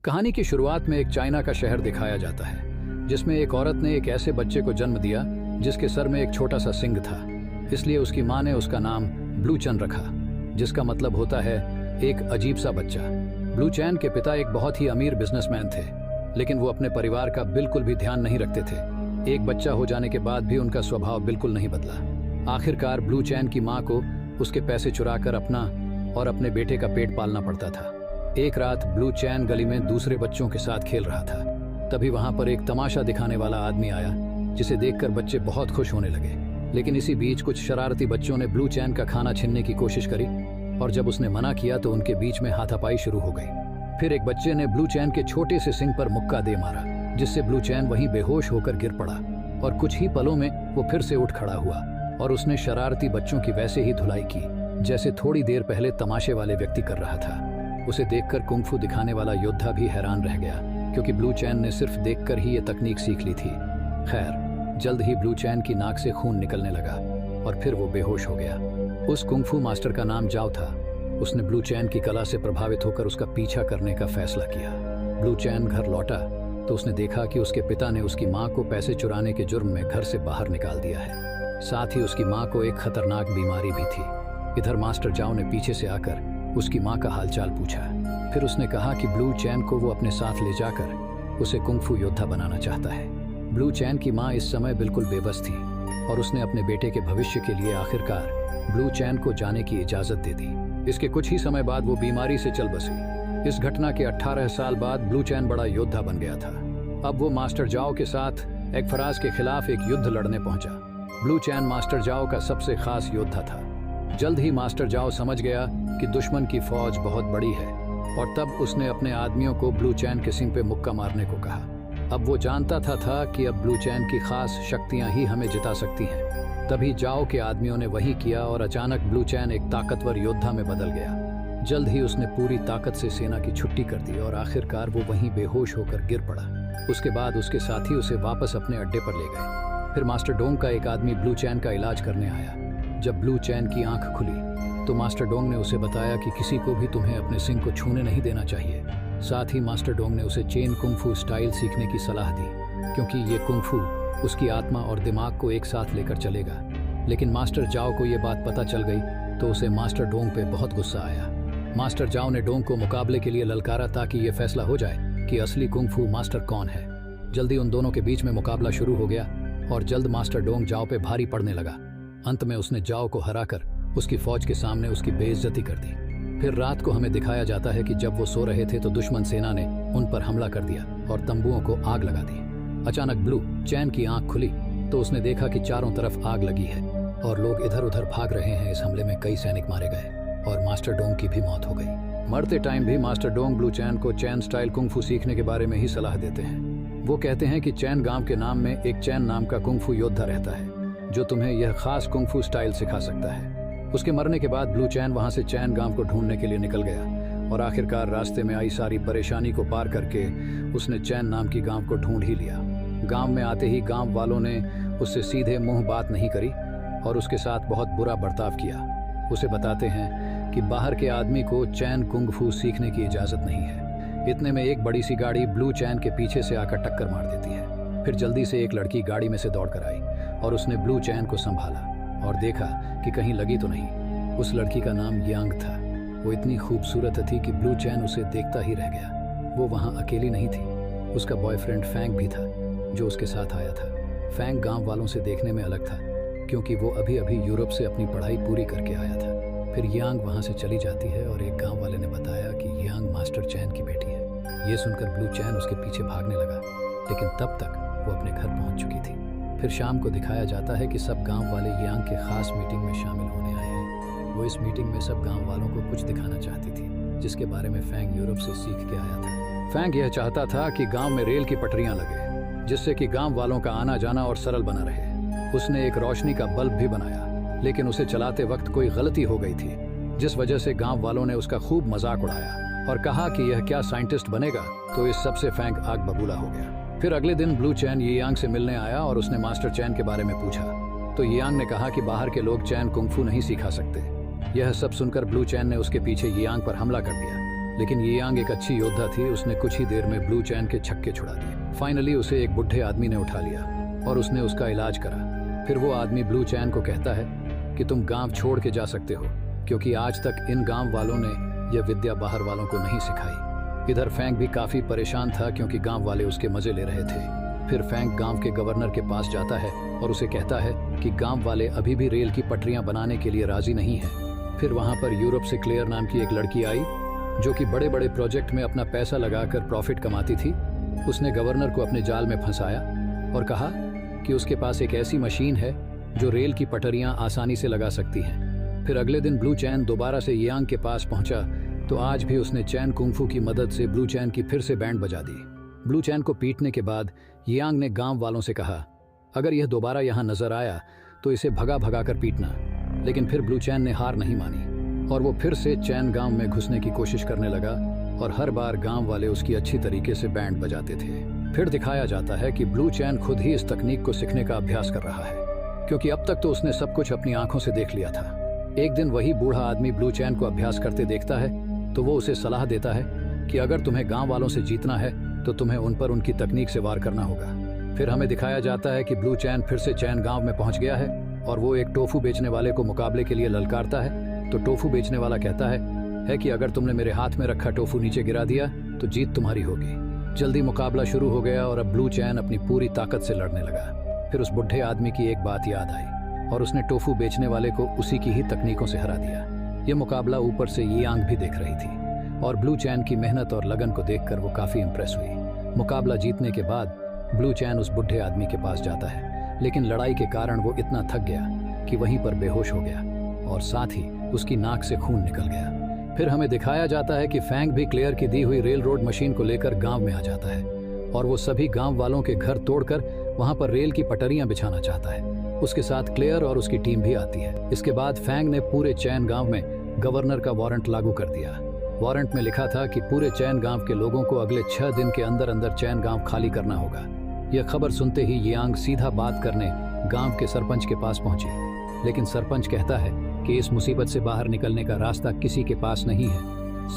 कहानी की शुरुआत में एक चाइना का शहर दिखाया जाता है जिसमें एक औरत ने एक ऐसे बच्चे को जन्म दिया जिसके सर में एक छोटा सा सिंग था। इसलिए उसकी माँ ने उसका नाम ब्लू चैन रखा, जिसका मतलब होता है एक अजीब सा बच्चा। ब्लू चैन के पिता एक बहुत ही अमीर बिजनेसमैन थे, लेकिन वो अपने परिवार का बिल्कुल भी ध्यान नहीं रखते थे। एक बच्चा हो जाने के बाद भी उनका स्वभाव बिल्कुल नहीं बदला। आखिरकार ब्लू चैन की माँ को उसके पैसे चुराकर अपना और अपने बेटे का पेट पालना पड़ता था। एक रात ब्लू चैन गली में दूसरे बच्चों के साथ खेल रहा था। तभी वहां पर एक तमाशा दिखाने वाला आदमी आया, जिसे देखकर बच्चे बहुत खुश होने लगे। लेकिन इसी बीच कुछ शरारती बच्चों ने ब्लू चैन का खाना छीनने की कोशिश करी, और जब उसने मना किया तो उनके बीच में हाथापाई शुरू हो गई। फिर एक बच्चे ने ब्लू चैन के छोटे से सिंग पर मुक्का दे मारा, जिससे ब्लू चैन वहीं बेहोश होकर गिर पड़ा। और कुछ ही पलों में वो फिर से उठ खड़ा हुआ और उसने शरारती बच्चों की वैसे ही धुलाई की जैसे थोड़ी देर पहले तमाशे वाले व्यक्ति कर रहा था। उसे देखकर कुंग-फू दिखाने वाला योद्धा भी हैरान रह गया, क्योंकि ब्लू चैन ने सिर्फ देखकर ही ये तकनीक सीख ली थी। खैर, जल्द ही ब्लू चैन की नाक से खून निकलने लगा और फिर वो बेहोश हो गया। उस कुंग-फू मास्टर का नाम जाओ था। उसने ब्लू चैन की कला से प्रभावित होकर उसका पीछा करने का फैसला किया। ब्लू चैन घर लौटा तो उसने देखा कि उसके पिता ने उसकी माँ को पैसे चुराने के जुर्म में घर से बाहर निकाल दिया है। साथ ही उसकी माँ को एक खतरनाक बीमारी भी थी। इधर मास्टर जाओ ने पीछे से आकर उसकी माँ का हालचाल पूछा। फिर उसने कहा कि ब्लू चैन को वो अपने साथ ले जाकर उसे कुंग-फू योद्धा बनाना चाहता है। ब्लू चैन की माँ इस समय बिल्कुल बेबस थी और उसने अपने बेटे के भविष्य के लिए आखिरकार ब्लू चैन को जाने की इजाजत दे दी। इसके कुछ ही समय बाद वो बीमारी से चल बसी। इस घटना के 18 साल बाद ब्लू चैन बड़ा योद्धा बन गया था। अब वो मास्टर जाओ के साथ एक फराज के खिलाफ एक युद्ध लड़ने पहुंचा। ब्लू चैन मास्टर जाओ का सबसे खास योद्धा था। जल्द ही मास्टर जाओ समझ गया कि दुश्मन की फौज बहुत बड़ी है, और तब उसने अपने आदमियों को ब्लू चैन के सिंग पे मुक्का मारने को कहा। अब वो जानता था कि अब ब्लू चैन की खास शक्तियां ही हमें जिता सकती हैं। तभी जाओ के आदमियों ने वही किया और अचानक ब्लू चैन एक ताकतवर योद्धा में बदल गया। जल्द ही उसने पूरी ताकत से सेना की छुट्टी कर दी और आखिरकार वो वहीं बेहोश होकर गिर पड़ा। उसके बाद उसके साथी उसे वापस अपने अड्डे पर ले गए। फिर मास्टर डोंग का एक आदमी ब्लू चैन का इलाज करने आया। जब ब्लू चैन की आंख खुली तो मास्टर डोंग ने उसे बताया कि किसी को भी तुम्हें अपने सिंग को छूने नहीं देना चाहिए। साथ ही मास्टर डोंग ने उसे चेन कुंग-फू स्टाइल सीखने की सलाह दी, क्योंकि ये कुंग-फू उसकी आत्मा और दिमाग को एक साथ लेकर चलेगा। लेकिन मास्टर जाओ को ये बात पता चल गई तो उसे मास्टर डोंग पे बहुत गुस्सा आया। मास्टर जाओ ने डोंग को मुकाबले के लिए ललकारा ताकि ये फैसला हो जाए कि असली कुंग-फू मास्टर कौन है। जल्दी उन दोनों के बीच में मुकाबला शुरू हो गया और जल्द मास्टर डोंग जाओ पे भारी पड़ने लगा। अंत में उसने जाओ को हराकर उसकी फौज के सामने उसकी बेइज्जती कर दी। फिर रात को हमें दिखाया जाता है कि जब वो सो रहे थे तो दुश्मन सेना ने उन पर हमला कर दिया और तंबुओं को आग लगा दी। अचानक ब्लू चैन की आंख खुली तो उसने देखा कि चारों तरफ आग लगी है और लोग इधर उधर भाग रहे हैं। इस हमले में कई सैनिक मारे गए और मास्टर डोंग की भी मौत हो गई। मरते टाइम भी मास्टर डोंग ब्लू चैन को चैन स्टाइल कुंग-फू सीखने के बारे में ही सलाह देते हैं। वो कहते हैं कि चैन गांव के नाम में एक चैन नाम का कुंग-फू योद्धा रहता है जो तुम्हें यह खास कुंग-फू स्टाइल सिखा सकता है। उसके मरने के बाद ब्लू चैन वहां से चैन गांव को ढूंढने के लिए निकल गया और आखिरकार रास्ते में आई सारी परेशानी को पार करके उसने चैन नाम की गांव को ढूंढ ही लिया। गांव में आते ही गांव वालों ने उससे सीधे मुंह बात नहीं करी और उसके साथ बहुत बुरा बर्ताव किया। उसे बताते हैं कि बाहर के आदमी को चैन कुंग-फू सीखने की इजाजत नहीं है। इतने में एक बड़ी सी गाड़ी ब्लू चैन के पीछे से आकर टक्कर मार देती है। फिर जल्दी से एक लड़की गाड़ी में से दौड़कर आई और उसने ब्लू चैन को संभाला और देखा कि कहीं लगी तो नहीं। उस लड़की का नाम यांग था। वो इतनी खूबसूरत थी कि ब्लू चैन उसे देखता ही रह गया। वो वहाँ अकेली नहीं थी, उसका बॉयफ्रेंड फैंग भी था जो उसके साथ आया था। फैंग गांव वालों से देखने में अलग था, क्योंकि वो अभी अभी यूरोप से अपनी पढ़ाई पूरी करके आया था। फिर यांग वहाँ से चली जाती है और एक गाँव वाले ने बताया कि यांग मास्टर चैन की बेटी है। ये सुनकर ब्लू चैन उसके पीछे भागने लगा, लेकिन तब तक वो अपने घर पहुंच चुकी थी। फिर शाम को दिखाया जाता है कि सब गांव वाले यांग के खास मीटिंग में शामिल होने आए हैं। वो इस मीटिंग में सब गांव वालों को कुछ दिखाना चाहती थी, जिसके बारे में फैंग यूरोप से सीख के आया था। फैंग यह चाहता था कि गांव में रेल की पटरियां लगे, जिससे कि गांव वालों का आना जाना और सरल बना रहे। उसने एक रोशनी का बल्ब भी बनाया, लेकिन उसे चलाते वक्त कोई गलती हो गई थी, जिस वजह से गाँव वालों ने उसका खूब मजाक उड़ाया और कहा कि यह क्या साइंटिस्ट बनेगा। तो इस सबसे फैंग आग बबूला हो गया। फिर अगले दिन ब्लू चैन यांग से मिलने आया और उसने मास्टर चैन के बारे में पूछा तो यांग ने कहा कि बाहर के लोग चैन कुंग-फू नहीं सिखा सकते। यह सब सुनकर ब्लू चैन ने उसके पीछे यांग पर हमला कर दिया। लेकिन ये यांग एक अच्छी योद्धा थी, उसने कुछ ही देर में ब्लू चैन के छक्के छुड़ा दिए। फाइनली उसे एक बुढ़े आदमी ने उठा लिया और उसने उसका इलाज करा। फिर वो आदमी ब्लू चैन को कहता है कि तुम गांव छोड़ के जा सकते हो, क्योंकि आज तक इन गांव वालों ने यह विद्या बाहर वालों को नहीं सिखाई। इधर फैंग भी काफी परेशान था, क्योंकि गांव वाले उसके मजे ले रहे थे। फिर फैंग गांव के गवर्नर के पास जाता है और उसे कहता है कि गांव वाले अभी भी रेल की पटरियां बनाने के लिए राजी नहीं हैं। फिर वहां पर यूरोप से क्लेयर नाम की एक लड़की आई, जो कि बड़े बड़े प्रोजेक्ट में अपना पैसा लगाकर प्रॉफिट कमाती थी। उसने गवर्नर को अपने जाल में फंसाया और कहा कि उसके पास एक ऐसी मशीन है जो रेल की पटरियां आसानी से लगा सकती है। फिर अगले दिन ब्लू चैन दोबारा से यांग के पास पहुंचा, तो आज भी उसने चैन कुंफू की मदद से ब्लू चैन की फिर से बैंड बजा दी। ब्लू चैन को पीटने के बाद यांग ने गांव वालों से कहा, अगर यह दोबारा यहाँ नजर आया तो इसे भगा भगा कर पीटना। लेकिन फिर ब्लू चैन ने हार नहीं मानी और वो फिर से चैन गांव में घुसने की कोशिश करने लगा, और हर बार गांव वाले उसकी अच्छी तरीके से बैंड बजाते थे। फिर दिखाया जाता है कि ब्लू चैन खुद ही इस तकनीक को सीखने का अभ्यास कर रहा है, क्योंकि अब तक तो उसने सब कुछ अपनी आंखों से देख लिया था। एक दिन वही बूढ़ा आदमी ब्लू चैन को अभ्यास करते देखता है, तो वो उसे सलाह देता है कि अगर तुम्हें गांव वालों से जीतना है तो तुम्हें उन पर उनकी तकनीक से वार करना होगा। फिर हमें दिखाया जाता है कि ब्लू चैन फिर से चैन गांव में पहुंच गया है और वो एक टोफू बेचने वाले को मुकाबले के लिए ललकारता है। तो टोफू बेचने वाला कहता है कि अगर तुमने मेरे हाथ में रखा टोफू नीचे गिरा दिया तो जीत तुम्हारी होगी। जल्दी मुकाबला शुरू हो गया और अब ब्लू चैन अपनी पूरी ताकत से लड़ने लगा। फिर उस बुढ़े आदमी की एक बात याद आई और उसने टोफू बेचने वाले को उसी की ही तकनीकों से हरा दिया। यह मुकाबला ऊपर से यांग भी देख रही थी और ब्लू चैन की मेहनत और लगन को देखकर वो काफी इंप्रेस हुई। मुकाबला जीतने के बाद ब्लू चैन उस बुढ़े आदमी के पास जाता है, लेकिन लड़ाई के कारण वो इतना थक गया कि वहीं पर बेहोश हो गया और साथ ही उसकी नाक से खून निकल गया। फिर हमें दिखाया जाता है कि फैंग भी क्लेयर की दी हुई रेल रोड मशीन को लेकर गांव में आ जाता है और वो सभी गांव वालों के घर तोड़कर वहां पर रेल की पटरियां बिछाना चाहता है। उसके साथ क्लेयर और उसकी टीम भी आती है। इसके बाद फैंग ने पूरे चैन गांव में गवर्नर का वारंट लागू कर दिया। वारंट में लिखा था कि पूरे चैन गांव के लोगों को अगले 6 दिन के अंदर अंदर चैन गांव खाली करना होगा। यह खबर सुनते ही यांग सीधा बात करने गांव के सरपंच के पास पहुंची, लेकिन सरपंच कहता है कि इस मुसीबत से बाहर निकलने का रास्ता किसी के पास नहीं है,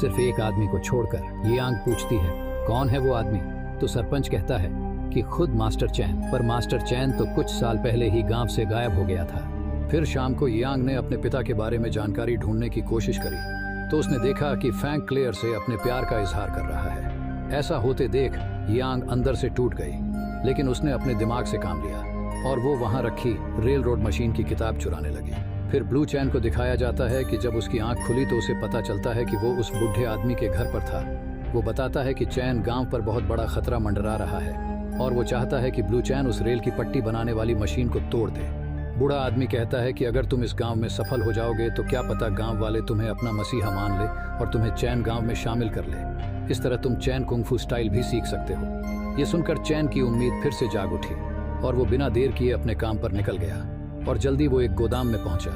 सिर्फ एक आदमी को छोड़कर। यांग पूछती है, कौन है वो आदमी? तो सरपंच कहता है कि खुद मास्टर चैन। पर मास्टर चैन तो कुछ साल पहले ही गांव से गायब हो गया था। फिर शाम को यांग ने अपने पिता के बारे में जानकारी ढूंढने की कोशिश करी, तो उसने देखा कि फैंग क्लेयर से अपने प्यार का इजहार कर रहा है। ऐसा होते देख यांग अंदर से टूट गई, लेकिन उसने अपने दिमाग से काम लिया और वो वहां रखी रेल रोड मशीन की किताब चुराने लगी। फिर ब्लू चैन को दिखाया जाता है कि जब उसकी आंख खुली तो उसे पता चलता है कि वो उस बूढ़े आदमी के घर पर था। वो बताता है कि चैन गांव पर बहुत बड़ा खतरा मंडरा रहा है और वो चाहता है कि ब्लू चैन उस रेल की पट्टी बनाने वाली मशीन को तोड़ दे। बूढ़ा आदमी कहता है कि अगर तुम इस गांव में सफल हो जाओगे तो क्या पता गांव वाले तुम्हें अपना मसीहा मान ले और तुम्हें चैन गांव में शामिल कर ले। इस तरह तुम चैन कुंफू स्टाइल भी सीख सकते हो। ये सुनकर चैन की उम्मीद फिर से जाग उठी और वो बिना देर किए अपने काम पर निकल गया और जल्दी वो एक गोदाम में पहुंचा।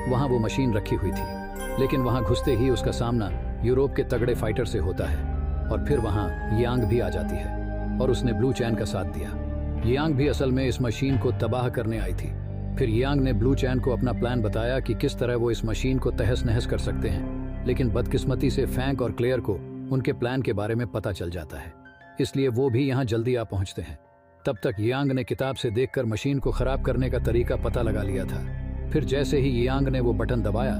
वहां वो मशीन रखी हुई थी, लेकिन वहां घुसते ही उसका सामना यूरोप के तगड़े फाइटर से होता है और फिर वहां यांग भी आ जाती है और उसने ब्लू चैन का साथ दिया। यांग भी असल में इस मशीन को तबाह करने आई थी। फिर यांग ने ब्लू चैन को अपना प्लान बताया कि किस तरह वो इस मशीन को तहस नहस कर सकते हैं, लेकिन बदकिस्मती से फैंग और क्लेयर को उनके प्लान के बारे में पता चल जाता है, इसलिए वो भी यहाँ जल्दी आ पहुंचते हैं। तब तक यांग ने किताब से देखकर मशीन को खराब करने का तरीका पता लगा लिया था। फिर जैसे ही यांग ने वो बटन दबाया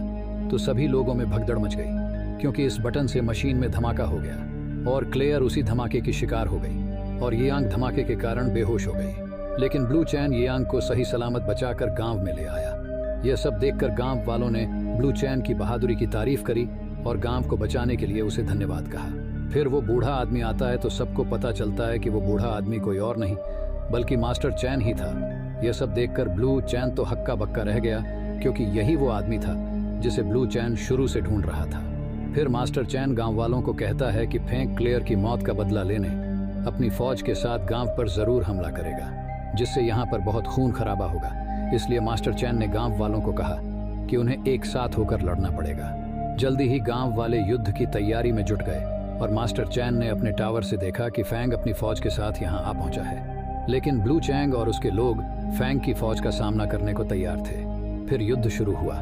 तो सभी लोगों में भगदड़ मच गई, क्योंकि इस बटन से मशीन में धमाका हो गया और क्लेयर उसी धमाके की शिकार हो गई और यांग धमाके के कारण बेहोश हो गई। लेकिन ब्लू चैन यांग को सही सलामत बचाकर गांव में ले आया। यह सब देखकर गांव वालों ने ब्लू चैन की बहादुरी की तारीफ करी और गांव को बचाने के लिए उसे धन्यवाद कहा। फिर वो बूढ़ा आदमी आता है तो सबको पता चलता है कि वो बूढ़ा आदमी कोई और नहीं बल्कि मास्टर चैन ही था। यह सब देखकर ब्लू चैन तो हक्का बक्का रह गया, क्योंकि यही वो आदमी था जिसे ब्लू चैन शुरू से ढूंढ रहा था। फिर मास्टर चैन गांव वालों को कहता है कि फैंग क्लेयर की मौत का बदला लेने अपनी फौज के साथ गांव पर जरूर हमला करेगा, जिससे यहाँ पर बहुत खून खराबा होगा। इसलिए मास्टर चैन ने गांव वालों को कहा कि उन्हें एक साथ होकर लड़ना पड़ेगा। जल्दी ही गांव वाले युद्ध की तैयारी में जुट गए और मास्टर चैन ने अपने टावर से देखा कि फैंग अपनी फौज के साथ यहाँ आ पहुंचा है, लेकिन ब्लू चैंग और उसके लोग फैंग की फौज का सामना करने को तैयार थे। फिर युद्ध शुरू हुआ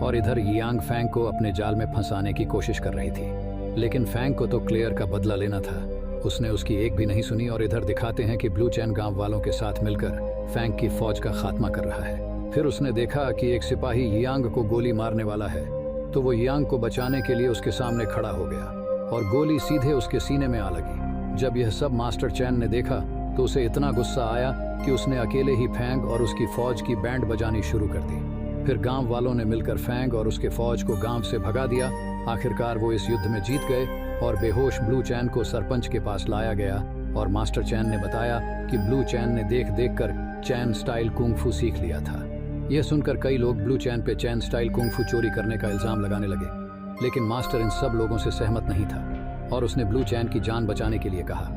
और इधर यांग फैंग को अपने जाल में फंसाने की कोशिश कर रही थी। लेकिन फैंग को तो क्लेयर का बदला लेना था। उसने उसकी एक भी नहीं सुनी और इधर दिखाते हैं कि ब्लू चैन गांव वालों के साथ मिलकर फैंग की फौज का खात्मा कर रहा है। फिर उसने देखा कि एक सिपाही यांग को गोली मारने वाला है, तो वो यांग को बचाने के लिए उसके सामने खड़ा हो गया और गोली सीधे उसके सीने में आ लगी। जब यह सब मास्टर चैन ने देखा तो उसे इतना गुस्सा आया कि उसने अकेले ही फैंग और उसकी फौज की बैंड बजानी शुरू कर दी। फिर गांव वालों ने मिलकर फैंग और उसके फौज को गांव से भगा दिया। आखिरकार वो इस युद्ध में जीत गए और बेहोश ब्लू चैन को सरपंच के पास लाया गया और मास्टर चैन ने बताया कि ब्लू चैन ने देख देख कर चैन स्टाइल कुंग-फू सीख लिया था। यह सुनकर कई लोग ब्लू चैन पे चैन स्टाइल कुंग-फू चोरी करने का इल्जाम लगाने लगे, लेकिन मास्टर इन सब लोगों से सहमत नहीं था और उसने ब्लू चैन की जान बचाने के लिए कहा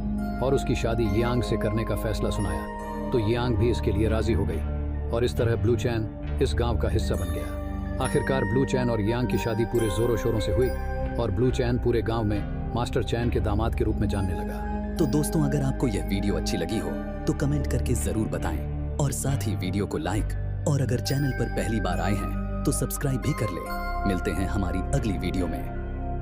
और उसकी शादी यांग से करने का फैसला सुनाया। तो यांग भी इसके लिए राजी हो गई और इस तरह ब्लू चैन इस गांव का हिस्सा बन गया। आखिरकार ब्लू चैन और यांग की शादी पूरे जोरों शोरों से हुई और ब्लू चैन पूरे गांव में मास्टर चैन के दामाद के रूप में जानने लगा। तो दोस्तों, अगर आपको यह वीडियो अच्छी लगी हो तो कमेंट करके जरूर बताएं और साथ ही वीडियो को लाइक और अगर चैनल पर पहली बार आए हैं तो सब्सक्राइब भी कर ले। मिलते हैं हमारी अगली वीडियो में।